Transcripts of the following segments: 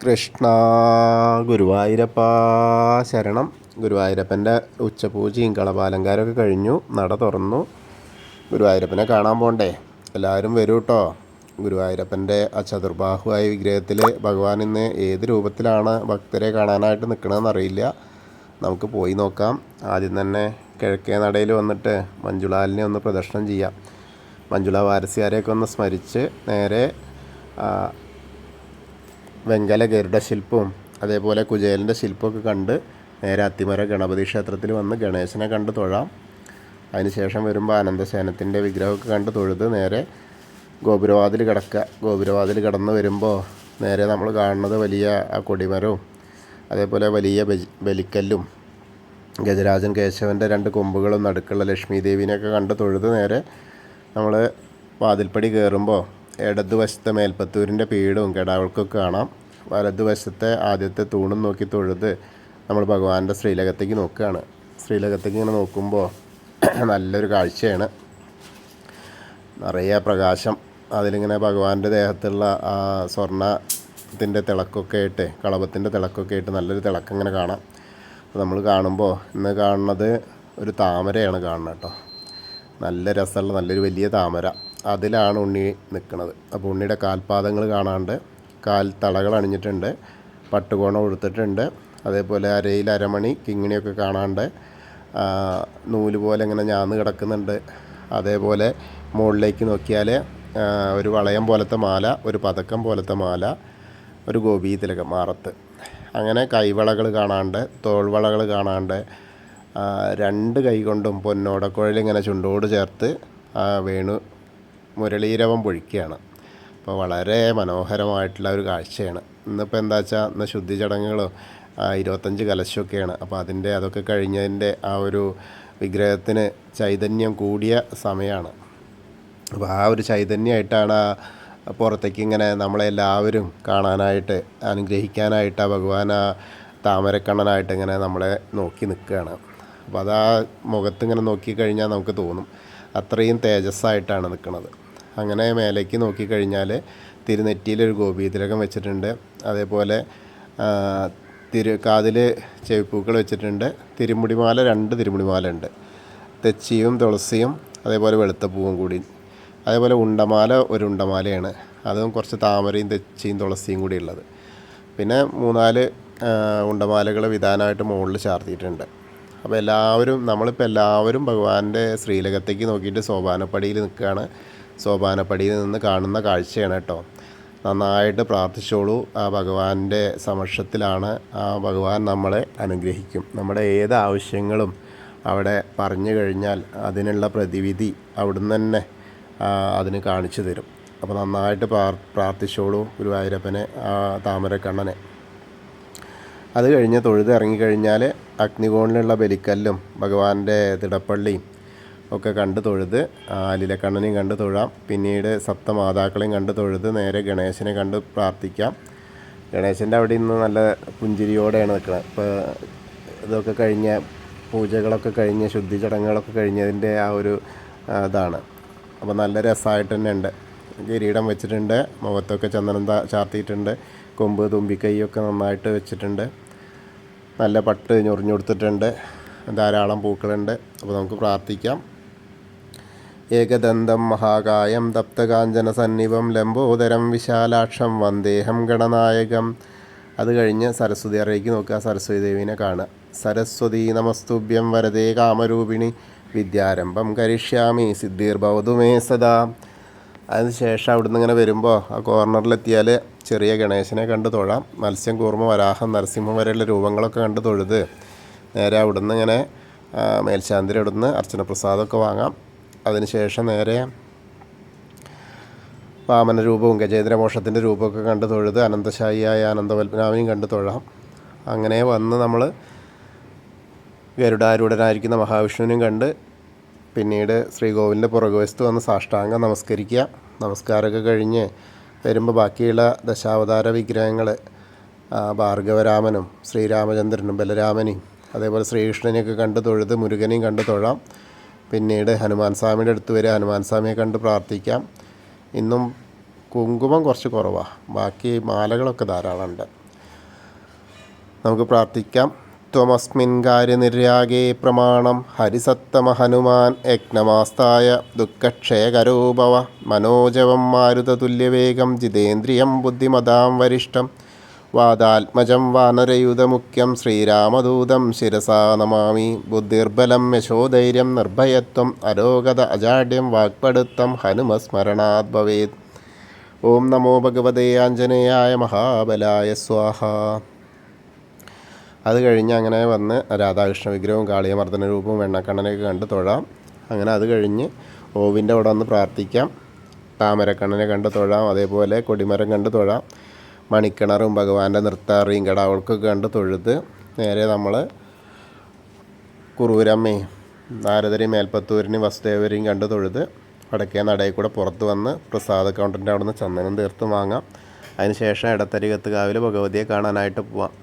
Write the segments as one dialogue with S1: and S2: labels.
S1: കൃഷ്ണ ഗുരുവായൂരപ്പ ശരണം. ഗുരുവായൂരപ്പൻ്റെ ഉച്ചപൂജയും കളഭാലങ്കാരമൊക്കെ കഴിഞ്ഞു. നട തുറന്നു. ഗുരുവായൂരപ്പനെ കാണാൻ പോണ്ടേ? എല്ലാവരും വരൂ കേട്ടോ. ഗുരുവായൂരപ്പൻ്റെ ആ ചതുർബാഹുവായ വിഗ്രഹത്തിൽ ഭഗവാൻ ഇന്ന് ഏത് രൂപത്തിലാണ് ഭക്തരെ കാണാനായിട്ട് നിൽക്കണമെന്ന് അറിയില്ല. നമുക്ക് പോയി നോക്കാം. ആദ്യം തന്നെ കിഴക്കേ നടയിൽ വന്നിട്ട് മഞ്ജുളാലിനെ ഒന്ന് പ്രദർശനം ചെയ്യാം. മഞ്ജുള വാരസ്യാരെയൊക്കെ ഒന്ന് സ്മരിച്ച് നേരെ വെങ്കല ഗരുഡ ശില്പവും അതേപോലെ കുചേലൻ്റെ ശില്പമൊക്കെ കണ്ട് നേരെ അത്തിമര ഗണപതി ക്ഷേത്രത്തിൽ വന്ന് ഗണേശനെ കണ്ട് തൊഴാം. അതിനുശേഷം വരുമ്പോൾ അനന്തശയനത്തിൻ്റെ വിഗ്രഹമൊക്കെ കണ്ട് തൊഴുത് നേരെ ഗോപുരവാതിൽ കിടക്കുക. ഗോപുരവാതിൽ കടന്ന് വരുമ്പോൾ നേരെ നമ്മൾ കാണുന്നത് വലിയ ആ കൊടിമരവും അതേപോലെ വലിയ ബലിക്കല്ലും ഗജരാജൻ കേശവൻ്റെ 2 കൊമ്പുകളും നടുക്കുള്ള ലക്ഷ്മി ദേവീനെയൊക്കെ കണ്ട് തൊഴുത് നേരെ നമ്മൾ വാതിൽപ്പടി കയറുമ്പോൾ ഇടതുവശത്തെ മേൽപ്പത്തൂരിൻ്റെ പീഠവും കിടാവൾക്കൊക്കെ കാണാം. വലതുവശത്തെ ആദ്യത്തെ തൂണും നോക്കി തൊഴുത് നമ്മൾ ഭഗവാന്റെ ശ്രീലകത്തേക്ക് നോക്കുകയാണ്. ശ്രീലകത്തേക്ക് ഇങ്ങനെ നോക്കുമ്പോൾ നല്ലൊരു കാഴ്ചയാണ്. നിറയെ പ്രകാശം. അതിലിങ്ങനെ ഭഗവാന്റെ ദേഹത്തുള്ള ആ സ്വർണ്ണത്തിൻ്റെ തിളക്കൊക്കെ ആയിട്ട് കളഭത്തിൻ്റെ തിളക്കൊക്കെ ആയിട്ട് നല്ലൊരു തിളക്കം ഇങ്ങനെ കാണാം. നമ്മൾ കാണുമ്പോൾ ഇന്ന് കാണുന്നത് ഒരു താമരയാണ് കാണുന്നത് കേട്ടോ. നല്ല രസമുള്ള നല്ലൊരു വലിയ താമര. അതിലാണ് ഉണ്ണി നിൽക്കുന്നത്. അപ്പോൾ ഉണ്ണിയുടെ കാൽപാദങ്ങൾ കാണാണ്ട്, കാൽ തളകൾ അണിഞ്ഞിട്ടുണ്ട്, പട്ടുകോണം ഉടുത്തിട്ടുണ്ട്. അതേപോലെ അരയിൽ അരമണി കിങ്ങിണിയൊക്കെ കാണാണ്ട് നൂല് പോലെ ഇങ്ങനെ ഞാന്ന് കിടക്കുന്നുണ്ട്. അതേപോലെ മുകളിലേക്ക് നോക്കിയാൽ ഒരു വളയം പോലത്തെ മാല, ഒരു പതക്കം പോലത്തെ മാല, ഒരു ഗോപീതിലകം മാറത്ത്. അങ്ങനെ കൈവളകൾ കാണാണ്ട്, തോൾവളകൾ കാണാണ്ട്, 2 കൈ കൊണ്ടും പൊന്നോടക്കുഴലിങ്ങനെ ചുണ്ടോട് ചേർത്ത് വേണു മുരളീരവം പൊഴിക്കുകയാണ്. അപ്പോൾ വളരെ മനോഹരമായിട്ടുള്ള ഒരു കാഴ്ചയാണ്. ഇന്നിപ്പോൾ എന്താ വെച്ചാൽ ഇന്ന് ശുദ്ധി ചടങ്ങുകളോ 25 കലശമൊക്കെയാണ്. അപ്പോൾ അതൊക്കെ കഴിഞ്ഞതിൻ്റെ ആ ഒരു വിഗ്രഹത്തിന് ചൈതന്യം കൂടിയ സമയമാണ്. അപ്പോൾ ആ ഒരു ചൈതന്യമായിട്ടാണ് പുറത്തേക്ക് ഇങ്ങനെ നമ്മളെല്ലാവരും കാണാനായിട്ട് അനുഗ്രഹിക്കാനായിട്ട് ആ ഭഗവാൻ ആ താമരക്കണ്ണനായിട്ട് ഇങ്ങനെ നമ്മളെ നോക്കി നിൽക്കുകയാണ്. അപ്പോൾ അത് ആ മുഖത്ത് ഇങ്ങനെ നോക്കിക്കഴിഞ്ഞാൽ നമുക്ക് തോന്നും അത്രയും തേജസ്സായിട്ടാണ് നിൽക്കുന്നത്. അങ്ങനെ മേലേക്ക് നോക്കിക്കഴിഞ്ഞാൽ തിരുനെറ്റിയിലൊരു ഗോപീതിലകം വെച്ചിട്ടുണ്ട്. അതേപോലെ കാതിൽ ചെവിപ്പൂക്കൾ വെച്ചിട്ടുണ്ട്. തിരുമുടിമാല 2 തിരുമുടിമാല ഉണ്ട്. തെച്ചിയും തുളസിയും അതേപോലെ വെളുത്ത പൂവും കൂടി. അതേപോലെ ഉണ്ടമാല ഒരു ഉണ്ടമാലയാണ്. അതും കുറച്ച് താമരയും തെച്ചിയും തുളസിയും കൂടി ഉള്ളത്. പിന്നെ 3-4 ഉണ്ടമാലകൾ വിധാനമായിട്ട് മുകളിൽ ചാർത്തിയിട്ടുണ്ട്. അപ്പോൾ നമ്മളിപ്പോൾ എല്ലാവരും ഭഗവാന്റെ ശ്രീലകത്തേക്ക് നോക്കിയിട്ട് സോപാനപ്പടിയിൽ നിൽക്കുകയാണ്. സോപാനപ്പടിയിൽ നിന്ന് കാണുന്ന കാഴ്ചയാണ് കേട്ടോ. നന്നായിട്ട് പ്രാർത്ഥിച്ചോളൂ. ആ ഭഗവാന്റെ സമക്ഷത്തിലാണ്. ആ ഭഗവാൻ നമ്മളെ അനുഗ്രഹിക്കും. നമ്മുടെ ഏത് ആവശ്യങ്ങളും അവിടെ പറഞ്ഞു കഴിഞ്ഞാൽ അതിനുള്ള പ്രതിവിധി അവിടുന്ന് തന്നെ അതിന് കാണിച്ചു തരും. അപ്പോൾ നന്നായിട്ട് പ്രാർത്ഥിച്ചോളൂ ഗുരുവായൂരപ്പനെ, ആ താമരക്കണ്ണനെ. അത് കഴിഞ്ഞ് തൊഴുത് ഇറങ്ങിക്കഴിഞ്ഞാൽ അഗ്നികോണിലുള്ള ബലിക്കല്ലും ഭഗവാന്റെ തിടപ്പള്ളിയും ഒക്കെ കണ്ട് തൊഴുത് ആലിലക്കണ്ണനെയും കണ്ട് തൊഴാം. പിന്നീട് സപ്തമാതാക്കളെയും കണ്ട് തൊഴുത് നേരെ ഗണേശനെ കണ്ട് പ്രാർത്ഥിക്കാം. ഗണേശൻ്റെ അവിടെ ഇന്ന് നല്ല പുഞ്ചിരിയോടെയാണ് നിൽക്കുന്നത്. ഇപ്പോൾ ഇതൊക്കെ കഴിഞ്ഞ പൂജകളൊക്കെ കഴിഞ്ഞ് ശുദ്ധി ചടങ്ങുകളൊക്കെ കഴിഞ്ഞതിൻ്റെ ആ ഒരു ഇതാണ്. അപ്പോൾ നല്ല രസമായിട്ട് തന്നെ ഉണ്ട്. കിരീടം വെച്ചിട്ടുണ്ട്, മുഖത്തൊക്കെ ചന്ദനം ചാർത്തിയിട്ടുണ്ട്, കൊമ്പ് തുമ്പിക്കൈയൊക്കെ നന്നായിട്ട് വെച്ചിട്ടുണ്ട്, നല്ല പട്ട് ഞൊറിഞ്ഞു കൊടുത്തിട്ടുണ്ട്, ധാരാളം പൂക്കളുണ്ട്. അപ്പോൾ നമുക്ക് പ്രാർത്ഥിക്കാം. ഏകദന്തം മഹാകായം തപ്തകാഞ്ചന സന്നിഭം ലംബോദരം വിശാലാക്ഷം വന്ദേഹം ഗണനായകം. അത് കഴിഞ്ഞ് സരസ്വതി അറയ്ക്ക് നോക്കുക. സരസ്വതി ദേവീനെ കാണുക. സരസ്വതി നമസ്തുഭ്യം വരദേ കാമരൂപിണി വിദ്യാരംഭം കരിഷ്യാമി സിദ്ധിർഭവതു മേ സദാ. അതിനുശേഷം അവിടുന്ന് ഇങ്ങനെ വരുമ്പോൾ ആ കോർണറിലെത്തിയാൽ ചെറിയ ഗണേശനെ കണ്ട് തൊഴാം. മത്സ്യം, കൂർമ്മ, വരാഹം, നരസിംഹം വരെയുള്ള രൂപങ്ങളൊക്കെ കണ്ട് തൊഴുത് നേരെ അവിടുന്ന് ഇങ്ങനെ മേൽശാന്തിയുടെ അവിടുന്ന് അർച്ചന പ്രസാദമൊക്കെ വാങ്ങാം. അതിനുശേഷം നേരെ വാമന രൂപവും ഗജേന്ദ്രമോക്ഷത്തിൻ്റെ രൂപമൊക്കെ കണ്ട് തൊഴുത് അനന്തശായിയായ ആനന്ദപത്മനാഭനെയും കണ്ട് തൊഴാം. അങ്ങനെ വന്ന് നമ്മൾ ഗരുഡാരൂഢനായിരിക്കുന്ന മഹാവിഷ്ണുവിനെയും കണ്ട് പിന്നീട് ശ്രീകോവിലിൻ്റെ പുറകുവശത്ത് വന്ന് സാഷ്ടാംഗം നമസ്കരിക്കുക. നമസ്കാരമൊക്കെ കഴിഞ്ഞ് വരുമ്പോൾ ബാക്കിയുള്ള ദശാവതാര വിഗ്രഹങ്ങൾ ഭാർഗവരാമനും ശ്രീരാമചന്ദ്രനും ബലരാമനെയും അതേപോലെ ശ്രീകൃഷ്ണനെയൊക്കെ കണ്ട് തൊഴുത് മുരുകനെയും കണ്ട് തൊഴാം. പിന്നീട് ഹനുമാൻ സ്വാമിയുടെ അടുത്ത് വരെ ഹനുമാൻ സ്വാമിയെ കണ്ട് പ്രാർത്ഥിക്കാം. ഇന്നും കുങ്കുമം കുറച്ച് കുറവാണ്, ബാക്കി മാലകളൊക്കെ ധാരാളമുണ്ട്. നമുക്ക് പ്രാർത്ഥിക്കാം. ത്വമസ്മിൻ കാര്യനിര്യാഗേ പ്രമാണം ഹരിസത്തമ ഹനുമാൻ യജ്ഞമാസ്തായ ദുഃഖക്ഷയകരോ ഭവ മനോജവം മാരുതതുല്യവേഗം ജിതേന്ദ്രിയം ബുദ്ധിമതാം വരിഷ്ഠം വാദാത്മജം വാനരയൂഥമുഖ്യം ശ്രീരാമദൂതം ശിരസാ നമാമി. ബുദ്ധിർബലം യശോധൈര്യം നിർഭയത്വം അരോഗത അജാഡ്യം വാക്പടുത്തം ഹനുമസ്മരണാത് ഭവേത്. ഓം നമോ ഭഗവതേ ആഞ്ജനേയായ മഹാബലായ സ്വാഹ. അത് കഴിഞ്ഞ് അങ്ങനെ വന്ന് രാധാകൃഷ്ണ വിഗ്രഹവും കാളിയമർദ്ദന രൂപവും വെണ്ണക്കണ്ണനെയൊക്കെ കണ്ട് തൊഴാം. അങ്ങനെ അത് കഴിഞ്ഞ് ഓവിൻ്റെ അവിടെ വന്ന് പ്രാർത്ഥിക്കാം. താമരക്കണ്ണനെ കണ്ട് തൊഴാം. അതേപോലെ കൊടിമരം കണ്ട് തൊഴാം. മണിക്കിണറും ഭഗവാന്റെ നൃത്താറിയും കടാവൾക്കൊക്കെ കണ്ട് തൊഴുത് നേരെ നമ്മൾ കുറൂരമ്മയും നാരദരെയും മേൽപ്പത്തൂരിനെയും വസുദേവരെയും കണ്ട് തൊഴുത് വടക്കേ നടയിൽ കൂടെ പുറത്ത് വന്ന് പ്രസാദ കൗണ്ടറിൻ്റെ അവിടെ നിന്ന് ചന്ദനം തീർത്ത് വാങ്ങാം. അതിനുശേഷം ഇടത്തരികത്ത് കാവിൽ ഭഗവതിയെ കാണാനായിട്ട് പോവാം.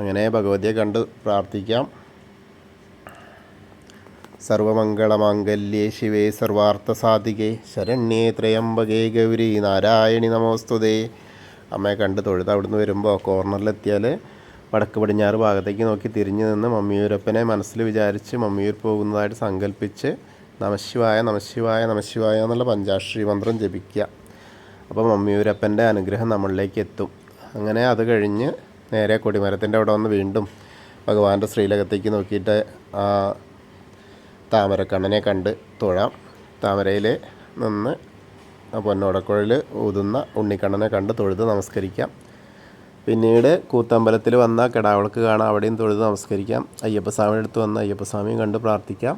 S1: അങ്ങനെ ഭഗവതിയെ കണ്ട് പ്രാർത്ഥിക്കാം. സർവമംഗളമാംഗല്യേ ശിവേ സർവാർത്ഥസാധികേ ശരണ്യേ ത്രയംബകേ ഗൗരി നാരായണി നമോസ്തുതേ. അമ്മയെ കണ്ട് തൊഴുത് അവിടുന്ന് വരുമ്പോൾ കോർണറിലെത്തിയാൽ വടക്ക് പടിഞ്ഞാറ് ഭാഗത്തേക്ക് നോക്കി തിരിഞ്ഞു നിന്ന് മമ്മിയൂരപ്പനെ മനസ്സിൽ വിചാരിച്ച് മമ്മിയൂർ പോകുന്നതായിട്ട് സങ്കല്പിച്ച് നമശിവായ നമശിവായ നമശിവായ എന്നുള്ള പഞ്ചാക്ഷരി മന്ത്രം ജപിക്കുക. അപ്പോൾ മമ്മിയൂരപ്പൻ്റെ അനുഗ്രഹം നമ്മളിലേക്ക് എത്തും. അങ്ങനെ അത് കഴിഞ്ഞ് നേരെ കൊടിമരത്തിൻ്റെ അവിടെ വന്ന് വീണ്ടും ഭഗവാന്റെ ശ്രീലകത്തേക്ക് നോക്കിയിട്ട് ആ താമരക്കണ്ണനെ കണ്ട് തൊഴാം. താമരയിൽ നിന്ന് പൊന്നോടക്കുഴൽ ഊതുന്ന ഉണ്ണിക്കണ്ണനെ കണ്ട് തൊഴുത് നമസ്കരിക്കാം. പിന്നീട് കൂത്തമ്പലത്തിൽ വന്ന കിടാവൾക്ക് കാണാം, അവിടെയും തൊഴുത് നമസ്കരിക്കാം. അയ്യപ്പസ്വാമി അടുത്ത് വന്ന് അയ്യപ്പസ്വാമിയും കണ്ട് പ്രാർത്ഥിക്കാം.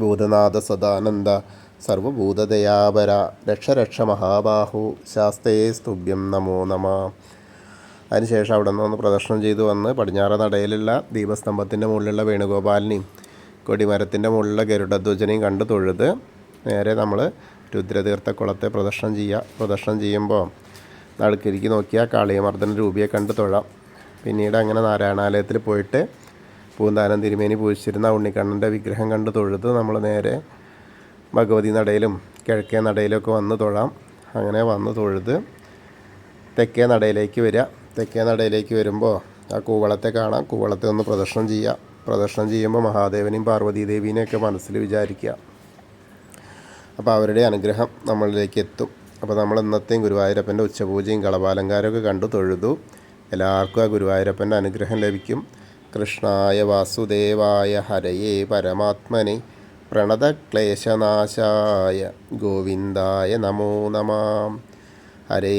S1: ഭൂതനാഥ സദാനന്ദ സർവഭൂതദയാപര രക്ഷ രക്ഷ മഹാബാഹു ശാസ്തേ സ്തുഭ്യം നമോ നമ. അതിനുശേഷം അവിടെ നിന്ന് പ്രദർശനം ചെയ്തു വന്ന് പടിഞ്ഞാറ നടയിലുള്ള ദീപസ്തംഭത്തിൻ്റെ മുകളിലുള്ള വേണുഗോപാലിനെയും കൊടിമരത്തിൻ്റെ മുകളിലുള്ള ഗരുഡധ്വജനെയും കണ്ട് തൊഴുത് നേരെ നമ്മൾ രുദ്രതീർത്ഥക്കുളത്തെ പ്രദർശനം ചെയ്യുക. പ്രദർശനം ചെയ്യുമ്പോൾ നടുക്കിരിക്ക് നോക്കിയാൽ കാളിയമർദ്ദന രൂപിയെ കണ്ട് തൊഴാം. പിന്നീട് അങ്ങനെ നാരായണാലയത്തിൽ പോയിട്ട് പൂന്താനം തിരുമേനി പൂജിച്ചിരുന്ന ഉണ്ണിക്കണ്ണൻ്റെ വിഗ്രഹം കണ്ട് തൊഴുത് നമ്മൾ നേരെ ഭഗവതി നടയിലും കിഴക്കേ നടയിലൊക്കെ വന്ന് തൊഴാം. അങ്ങനെ വന്ന് തൊഴുത് തെക്കേ നടയിലേക്ക് വരിക. തെക്കേ നടയിലേക്ക് വരുമ്പോൾ ആ കൂവളത്തെ കാണാം. കൂവളത്തെ ഒന്ന് പ്രദർശനം ചെയ്യുക. പ്രദർശനം ചെയ്യുമ്പോൾ മഹാദേവനെയും പാർവതീദേവീനെയൊക്കെ മനസ്സിൽ വിചാരിക്കുക. അപ്പോൾ അവരുടെ അനുഗ്രഹം നമ്മളിലേക്ക് എത്തും. അപ്പോൾ നമ്മൾ ഇന്നത്തെയും ഗുരുവായൂരപ്പൻ്റെ ഉച്ചപൂജയും കളഭാലങ്കാരമൊക്കെ കണ്ടു തൊഴുതു. എല്ലാവർക്കും ആ ഗുരുവായൂരപ്പൻ്റെ അനുഗ്രഹം ലഭിക്കും. കൃഷ്ണായ വാസുദേവായ ഹരയേ പരമാത്മനെ പ്രണതക്ലേശനാശായ ഗോവിന്ദായ നമോ നമഃ. ഹരേ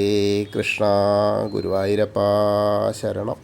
S1: കൃഷ്ണ. ഗുരുവായൂരപ്പ ശരണം.